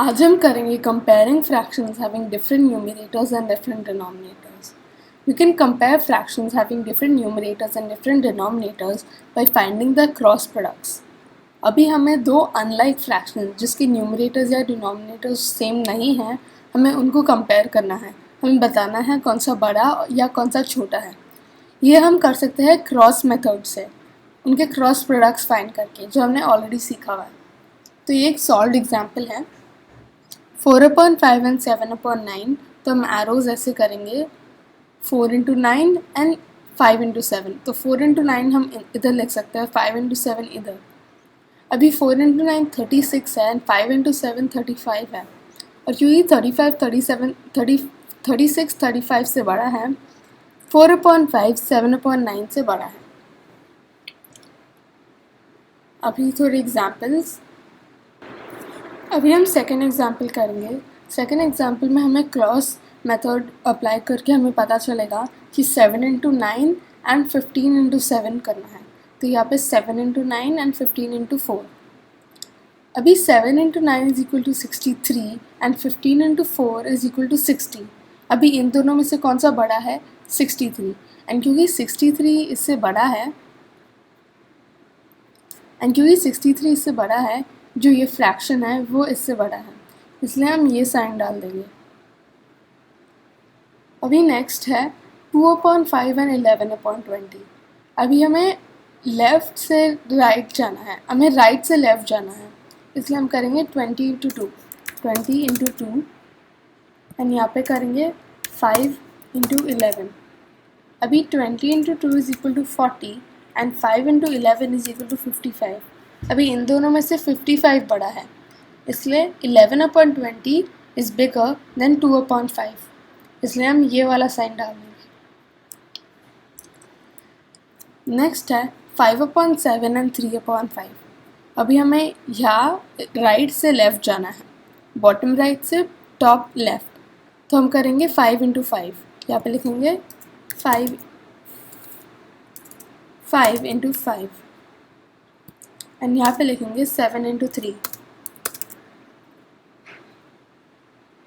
आज हम करेंगे comparing fractions having different numerators and different denominators. We can compare fractions having different numerators and different denominators by finding the cross products. अभी हमें दो unlike fractions जिसके numerators या denominators same नहीं हैं, हमें उनको कंपेयर करना है. हमें बताना है कौन सा बड़ा या कौन सा छोटा है. ये हम कर सकते हैं क्रॉस मेथड से, उनके क्रॉस प्रोडक्ट्स फाइंड करके, जो हमने ऑलरेडी सीखा हुआ है. तो ये एक सॉल्व्ड एग्जाम्पल है. 4/5 एंड 7/9. तो हम एरोज ऐसे करेंगे 4 × 9 एंड 5 × 7. तो 4 × 9 हम इधर लिख सकते हैं, 5 × 7 इधर. अभी 4 × 9 36 है एंड 5 × 7 35 है. और क्योंकि 36 35 से बड़ा है, 4/5 7/9 से बड़ा है. अभी थोड़े एग्जाम्पल्स. अभी हम सेकेंड एग्जाम्पल करेंगे. सेकेंड एग्जाम्पल में हमें क्रॉस मेथड अप्लाई करके हमें पता चलेगा कि 7 × 9 एंड 15 × 7 करना है. तो यहाँ पे 7 × 9 एंड 15 × 4. अभी 7 × 9 = 63 एंड 15 × 4 = 60. अभी इन दोनों में से कौन सा बड़ा है? 63. एंड क्योंकि 63 इससे बड़ा है, जो ये फ्रैक्शन है वो इससे बड़ा है, इसलिए हम ये साइन डाल देंगे. अभी नेक्स्ट है 2/5 एंड 11/20. अभी हमें लेफ़्ट से राइट जाना है, हमें राइट से लेफ़्ट जाना है, इसलिए हम करेंगे 20 × 2 एंड यहाँ पे करेंगे 5 × 11. अभी 20 × 2 = 40 एंड 5 × 11 = 55. अभी इन दोनों में से 55 बड़ा है, इसलिए 11/20 इज़ बिगर देन 2/5, इसलिए हम ये वाला साइन डाल देंगे. नेक्स्ट है 5/7 एंड 3/5. अभी हमें यहाँ राइट से लेफ़्ट जाना है, बॉटम राइट से टॉप लेफ़्ट. तो हम करेंगे 5 × 5. यहाँ पे लिखेंगे 5 × 5 एंड यहाँ पे लिखेंगे 7 × 3.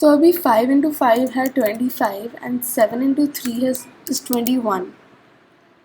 तो अभी 5 × 5 है 25 एंड 7 × 3 है 21.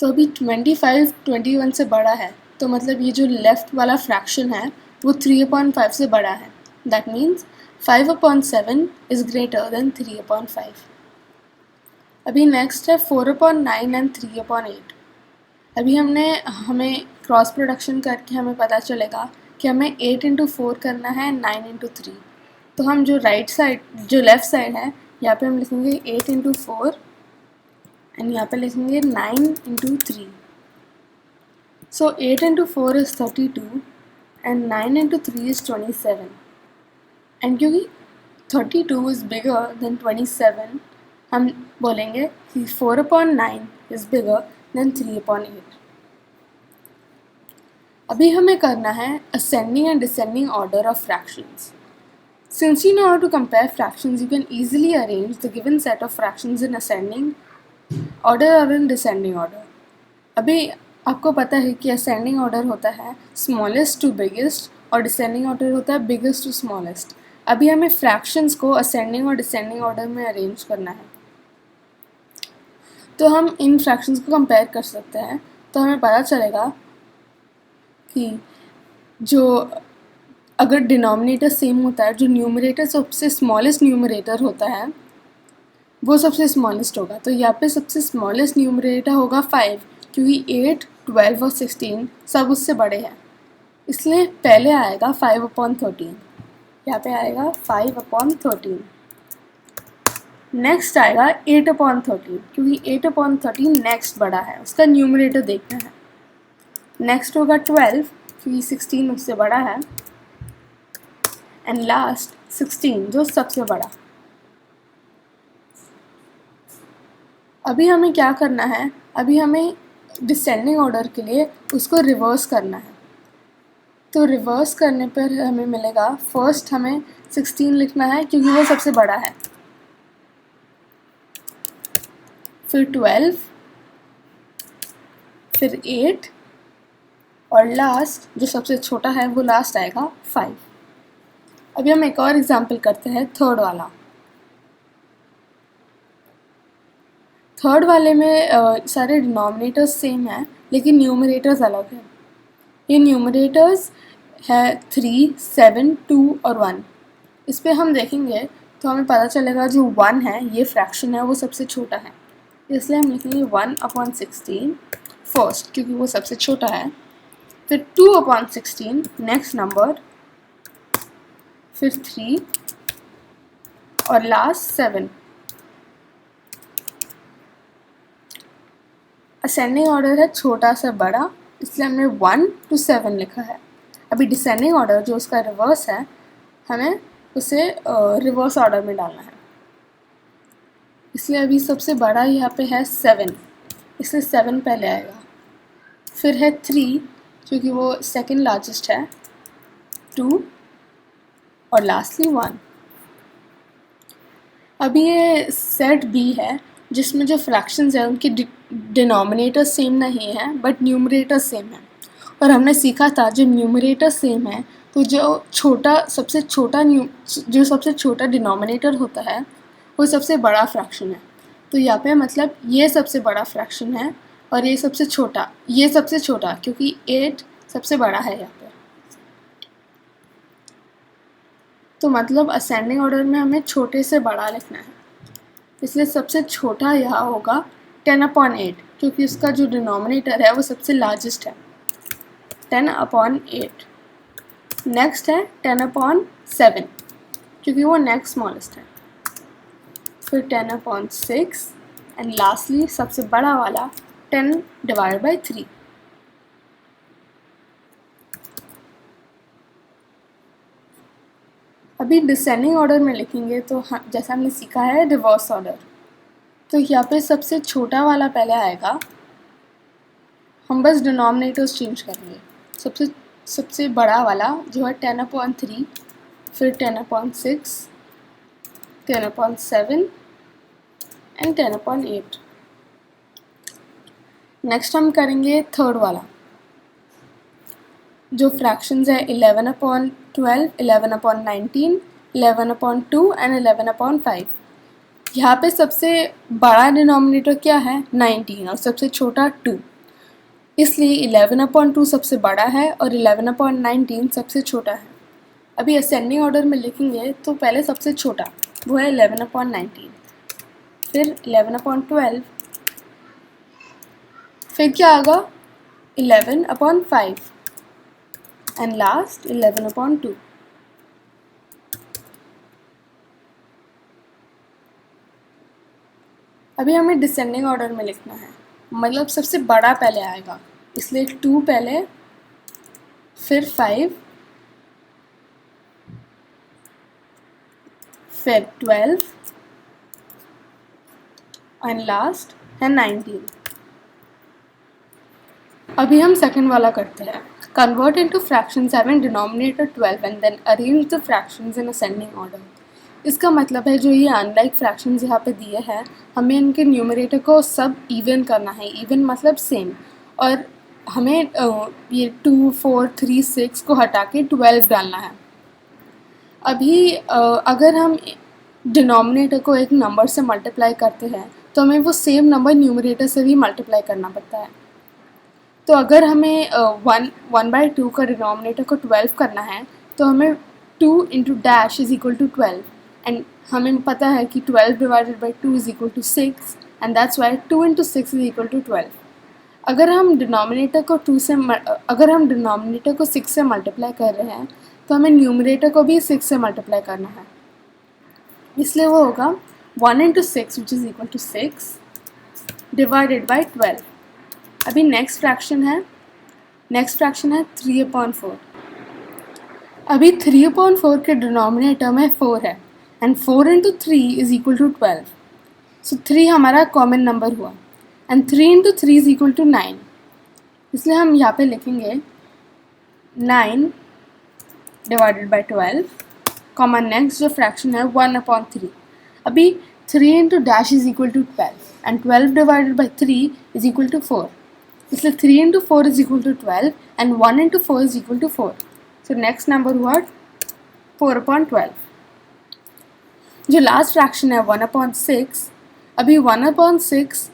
तो अभी 25 21 से बड़ा है, तो मतलब ये जो लेफ़्ट वाला फ्रैक्शन है वो 3/5 से बड़ा है. That means 5/7 is greater than 3/5. अभी नेक्स्ट है 4/9 एंड 3/8. अभी हमें क्रॉस प्रोडक्शन करके हमें पता चलेगा कि हमें 8 × 4 करना है 9 × 3. तो हम जो लेफ़्ट साइड है, यहाँ पे हम लिखेंगे 8 × 4 एंड यहाँ पे लिखेंगे 9 × 3. सो 8 × 4 इज़ 32 एंड 9 × 3 इज़ 27. एंड क्योंकि 32 इज़ बिगर देन 27, हम बोलेंगे कि 4/9 इज़ बिगर देन 3/8. अभी हमें करना है ascending and descending order of fractions. Since you know how to compare fractions, you can easily arrange the given set of fractions in ascending order or in descending order. अभी आपको पता है कि ascending order होता है smallest to biggest और descending order होता है biggest to smallest. अभी हमें fractions को ascending और descending order में arrange करना है. तो हम इन fractions को compare कर सकते हैं. तो हमें पता चलेगा कि जो अगर डिनोमिनेटर सेम होता है, जो न्यूमरेटर सबसे स्मॉलेस्ट न्यूमरेटर होता है वो सबसे स्मॉलेस्ट होगा. तो यहाँ पे सबसे स्मॉलेस्ट न्यूमरेटर होगा 5, क्योंकि 8 12 और 16 सब उससे बड़े हैं, इसलिए पहले आएगा 5/13. यहाँ पे आएगा 5/13. नेक्स्ट आएगा 8/13, क्योंकि 8/13 नेक्स्ट बड़ा है, उसका न्यूमरेटर देखना है. नेक्स्ट होगा 12, क्योंकि 16 उससे बड़ा है. एंड लास्ट 16, जो सबसे बड़ा. अभी हमें क्या करना है? अभी हमें डिसेंडिंग ऑर्डर के लिए उसको रिवर्स करना है. तो रिवर्स करने पर हमें मिलेगा, फर्स्ट हमें 16 लिखना है क्योंकि वो सबसे बड़ा है, फिर 12, फिर 8 और लास्ट जो सबसे छोटा है वो लास्ट आएगा 5. अभी हम एक और एग्जाम्पल करते हैं, थर्ड वाला। थर्ड वाले में सारे डिनोमिनेटर्स सेम हैं लेकिन न्यूमरेटर्स अलग हैं। ये न्यूमरेटर्स है 3, 7, 2 और 1। इस पर हम देखेंगे तो हमें पता चलेगा जो 1 है, ये फ्रैक्शन है, वो सबसे छोटा है, इसलिए हम लिखेंगे 1/16 फर्स्ट क्योंकि वो सबसे छोटा है, फिर 2/16 नेक्स्ट नंबर, फिर 3 और लास्ट 7। असेंडिंग ऑर्डर है छोटा से बड़ा, इसलिए हमने 1 to 7 लिखा है। अभी डिसेंडिंग ऑर्डर जो उसका रिवर्स है, हमें उसे रिवर्स ऑर्डर में डालना है, इसलिए अभी सबसे बड़ा यहाँ पे है 7, इसलिए 7 पहले आएगा, फिर है 3 क्योंकि वो सेकंड लार्जेस्ट है, 2 और लास्टली 1। अभी ये सेट बी है जिसमें जो फ्रैक्शंस हैं उनके डिनोमिनेटर सेम नहीं है बट न्यूमरेटर सेम है, और हमने सीखा था जब न्यूमरेटर सेम है तो सबसे छोटा डिनोमिनेटर होता है वो सबसे बड़ा फ्रैक्शन है। तो यहाँ पे मतलब ये सबसे बड़ा फ्रैक्शन है और ये सबसे छोटा क्योंकि 8 सबसे बड़ा है यहाँ पे। तो मतलब असेंडिंग ऑर्डर में हमें छोटे से बड़ा लिखना है, इसलिए सबसे छोटा यहाँ होगा 10/8 क्योंकि उसका जो डिनोमिनेटर है वो सबसे लार्जेस्ट है, 10/8। नेक्स्ट है 10/7 क्योंकि वो नेक्स्ट स्मॉलेस्ट है, फिर 10/6 एंड लास्टली सबसे बड़ा वाला 10/3। अभी डिसेंडिंग ऑर्डर में लिखेंगे तो जैसा हमने सीखा है रिवर्स ऑर्डर, तो यहाँ पे सबसे छोटा वाला पहले आएगा, हम बस डिनोमिनेटर्स चेंज करेंगे। सबसे बड़ा वाला जो है 10/3, फिर 10/6, 10/7 एंड 10/8। नेक्स्ट हम करेंगे थर्ड वाला, जो फ्रैक्शंस है 11/12, 11/19, 11/2 एंड 11/5। यहाँ पे सबसे बड़ा डिनोमिनेटर क्या है 19 और सबसे छोटा 2, इसलिए 11/2 सबसे बड़ा है और 11/19 सबसे छोटा है। अभी असेंडिंग ऑर्डर में लिखेंगे तो पहले सबसे छोटा वो है 11/19, फिर 11/12, फिर क्या आगा 11/5 एंड लास्ट 11/2। अभी हमें डिसेंडिंग ऑर्डर में लिखना है, मतलब सबसे बड़ा पहले आएगा, इसलिए 2 पहले, फिर 5, फिर 12 एंड लास्ट है 19। अभी हम सेकंड वाला करते हैं, convert into fractions having denominator 12 and then arrange the fractions in ascending order. इसका मतलब है जो ये अनलाइक फ्रैक्शंस यहाँ पे दिए हैं, हमें इनके न्यूमरेटर को सब इवन करना है, इवन मतलब सेम, और हमें ये 2, 4, 3, 6 को हटा के 12 डालना है। अभी अगर हम डिनोमिनेटर को एक नंबर से मल्टीप्लाई करते हैं तो हमें वो सेम नंबर न्यूमरेटर से भी मल्टीप्लाई करना पड़ता है। तो अगर हमें 1/2 का डिनोमिनेटर को 12 करना है तो हमें 2 into dash is equal to 12, and हमें पता है कि 12 divided by 2 is equal to 6, and that's why 2 into 6 is equal to 12। अगर हम डिनोमिनेटर को 6 से मल्टीप्लाई कर रहे हैं तो हमें न्यूमरेटर को भी 6 से मल्टीप्लाई करना है, इसलिए वो होगा 1 into 6 which is equal to 6 divided by 12। अभी नेक्स्ट फ्रैक्शन है 3/4। अभी 3/4 के डिनोमिनेटर में 4 है and 4 into 3 is equal to 12, so 3 हमारा कॉमन नंबर हुआ, and 3 into 3 is equal to 9, इसलिए हम यहाँ पे लिखेंगे 9 डिवाइडेड बाई 12, कॉमन नेक्स्ट जो फ्रैक्शन है 1/3। अभी 3 into dash is equal to 12 and 12 divided by 3 is equal to 4, इसलिए 3 into 4 is equal to 12 and 1 into 4 is equal to 4, so next number हुआ 4/12। जो लास्ट फ्रैक्शन है 1/6, अभी 1/6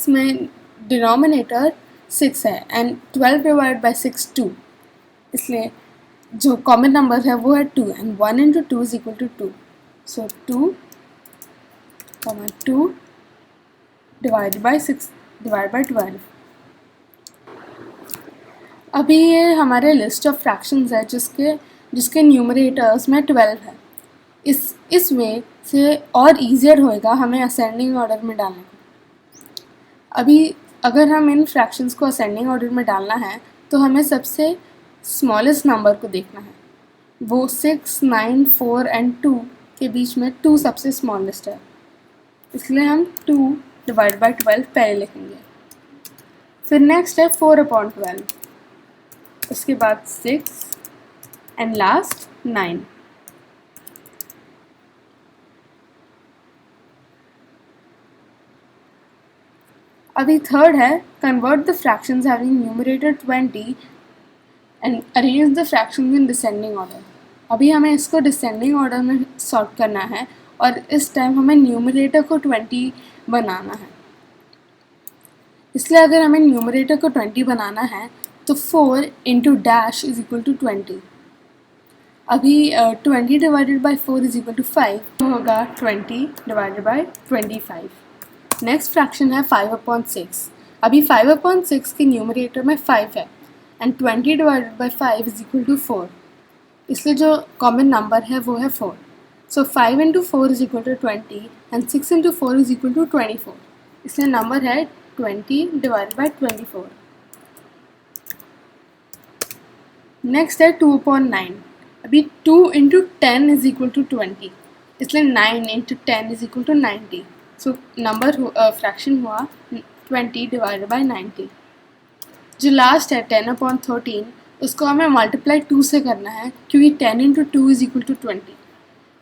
में डिनोमिनेटर 6 है एंड 12 डिवाइड बाई 6 2, इसलिए जो कॉमन नंबर है वो है 2 and 1 into 2 is equal to 2, so 2, 2 divide by 6 divide by 12। अभी ये हमारे लिस्ट ऑफ फ्रैक्शंस है जिसके न्यूमरेटर्स में 12 है। इस वे से और ईजियर होएगा हमें असेंडिंग ऑर्डर में डालने को। अभी अगर हम इन फ्रैक्शंस को असेंडिंग ऑर्डर में डालना है तो हमें सबसे स्मॉलेस्ट नंबर को देखना है। वो 6, 9, 4 एंड 2 के बीच में 2 सबसे स्मॉलेस्ट है, इसलिए हम 2 डिवाइड बाई 12 पहले लिखेंगे। फिर नेक्स्ट है 4/12, उसके बाद 6 एंड लास्ट 9। अभी थर्ड है convert the fractions having numerator 20 and arrange the fractions in descending order. अभी हमें इसको डिसेंडिंग ऑर्डर में सॉर्ट करना है और इस टाइम हमें न्यूमरेटर को 20 बनाना है। इसलिए अगर हमें न्यूमरेटर को 20 बनाना है तो 4 into dash is equal to 20। अभी 20 divided by 4 is equal to 5, तो होगा 20 डिवाइडेड बाई 25। नेक्स्ट फ्रैक्शन है 5/6। अभी 5/6 के न्यूमरेटर में 5 है and 20 divided by 5 is equal to 4, इसलिए जो कॉमन नंबर है वो है 4। So 5 into 4 is equal to 20 and 6 into 4 is equal to 24, इसलिए नंबर है 20 डिवाइडेड बाई 24। नेक्स्ट है 2/9। अभी 2 इंटू 10 इज इक्वल टू 20, इसलिए 9 into 10 is equal to 90। So number fraction हुआ 20 डिवाइडेड बाई 90। जो लास्ट है 10/13, उसको हमें मल्टीप्लाई 2 से करना है क्योंकि 10 इंटू 2 इज इक्वल टू 20।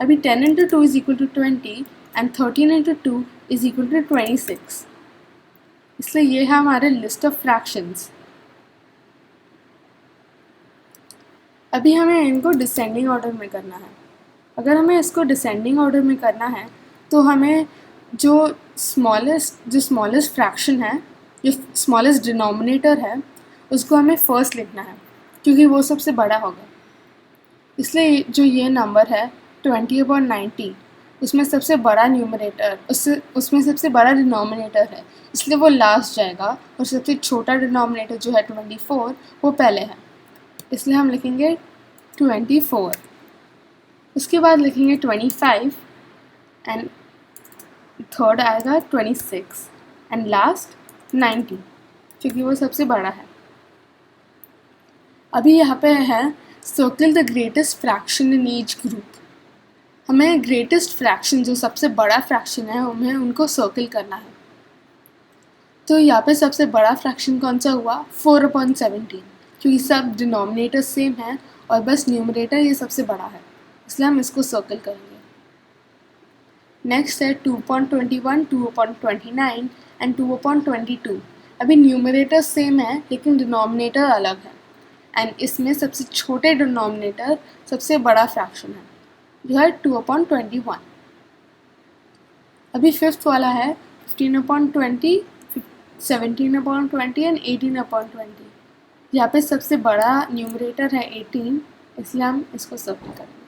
अभी 10 into 2 is equal to 20 and 13 into 2 is equal to 26, इसलिए ये है हमारे लिस्ट ऑफ फ्रैक्शंस। अभी हमें इनको डिसेंडिंग ऑर्डर में करना है। अगर हमें इसको डिसेंडिंग ऑर्डर में करना है तो हमें जो स्मॉलेस्ट फ्रैक्शन है, जो स्मॉलेस्ट डिनोमिनेटर है, उसको हमें फर्स्ट लिखना है क्योंकि वो सबसे बड़ा होगा। इसलिए जो ये नंबर है 20/90, उसमें सबसे बड़ा न्यूमरेटर उसमें सबसे बड़ा डिनोमिनेटर है, इसलिए वो लास्ट जाएगा और सबसे छोटा डिनोमिनेटर जो है 24 वो पहले है, इसलिए हम लिखेंगे 24। उसके बाद लिखेंगे 25 एंड थर्ड आएगा 26 एंड लास्ट 90 क्योंकि वो सबसे बड़ा है। अभी यहाँ पे है circle the greatest fraction in each group. हमें ग्रेटेस्ट फ्रैक्शन जो सबसे बड़ा फ्रैक्शन है हमें उनको सर्किल करना है। तो यहाँ पे सबसे बड़ा फ्रैक्शन कौन सा हुआ 4/17, क्योंकि सब डिनोमिनेटर सेम है और बस न्यूमरेटर ये सबसे बड़ा है, इसलिए हम इसको सर्किल करेंगे। नेक्स्ट है 2/21, 2/29 एंड 2/22। अभी न्यूमरेटर सेम है लेकिन डिनोमिनेटर अलग है एंड इसमें सबसे छोटे डिनोमिनेटर सबसे बड़ा फ्रैक्शन है जो है 2/21। अभी फिफ्थ वाला है 15/20, 17/20 एंड 18/20। यहाँ पे सबसे बड़ा न्यूमरेटर है 18, इसलिए हम इसको सर्किल करेंगे।